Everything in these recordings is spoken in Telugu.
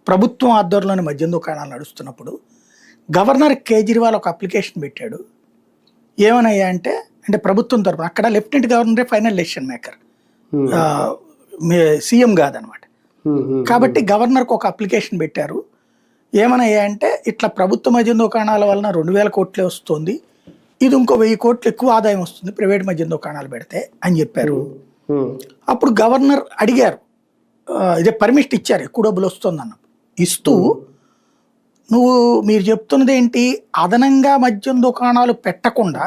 ప్రభుత్వం ఆధ్వర్యంలోని మద్యం దుకాణాలు నడుస్తున్నప్పుడు గవర్నర్ కేజ్రీవాల్ ఒక అప్లికేషన్ పెట్టాడు. ఏమనయ్యా అంటే ప్రభుత్వం తరపున అక్కడ లెఫ్టినెంట్ గవర్నరే ఫైనల్ డెసిషన్ మేకర్, సీఎం కాదనమాట. కాబట్టి గవర్నర్కి ఒక అప్లికేషన్ పెట్టారు. ఏమనయ్యా అంటే ఇట్లా ప్రభుత్వ మద్యం దుకాణాల వలన 2000 కోట్లే వస్తుంది, ఇది ఇంకో 1000 కోట్లు ఎక్కువ ఆదాయం వస్తుంది ప్రైవేట్ మద్యం దుకాణాలు పెడితే అని చెప్పారు. అప్పుడు గవర్నర్ అడిగారు, ఇదే పర్మిషన్ ఇచ్చారు, ఎక్కువ డబ్బులు వస్తుందన్న. ఇస్తూ మీరు చెప్తున్నది ఏంటి, అదనంగా మద్యం దుకాణాలు పెట్టకుండా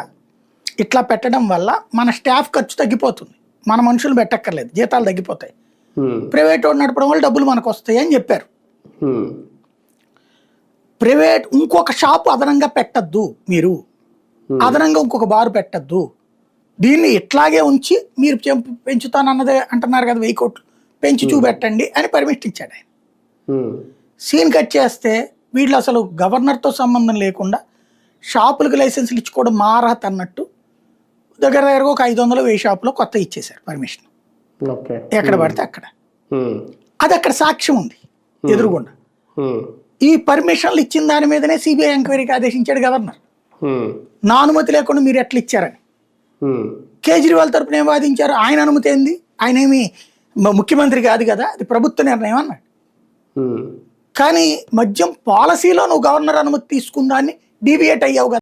ఇట్లా పెట్టడం వల్ల మన స్టాఫ్ ఖర్చు తగ్గిపోతుంది, మన మనుషులు పెట్టక్కర్లేదు, జీతాలు తగ్గిపోతాయి, ప్రైవేట్ వాడు నడపడం వల్ల డబ్బులు మనకు వస్తాయి అని చెప్పారు. ప్రైవేట్ ఇంకొక షాపు అదనంగా పెట్టద్దు, మీరు అదనంగా ఇంకొక బారు పెట్టద్దు, దీన్ని ఇట్లాగే ఉంచి మీరు పెంచుతానన్నదే అంటున్నారు కదా, 1000 కోట్లు పెంచి చూపెట్టండి అని పర్మిషన్ ఇచ్చాడు ఆయన. సీన్ కట్ చేస్తే వీళ్ళు అసలు గవర్నర్తో సంబంధం లేకుండా షాపులకు లైసెన్సులు ఇచ్చుకోవడం మా అర్హత అన్నట్టు దగ్గర ఒక 500-1000 షాపులో కొత్త ఇచ్చేశారు పర్మిషన్, ఎక్కడ పడితే అక్కడ. అది అక్కడ సాక్ష్యం ఉంది ఎదురుగుండా. ఈ పర్మిషన్లు ఇచ్చిన దాని మీదనే సిబిఐ ఎంక్వైరీకి ఆదేశించాడు గవర్నర్, నా అనుమతి లేకుండా మీరు ఎట్లా ఇచ్చారని. కేజ్రీవాల్ తరపున ఏం వాదించారు, ఆయన అనుమతి ఏంది, ఆయన ఏమి ముఖ్యమంత్రి కాదు కదా, అది ప్రభుత్వ నిర్ణయం అన్నాడు. కానీ మద్యం పాలసీలో నువ్వు గవర్నర్ అనుమతి తీసుకుందాన్ని డీవియేట్ అయ్యావు కదా.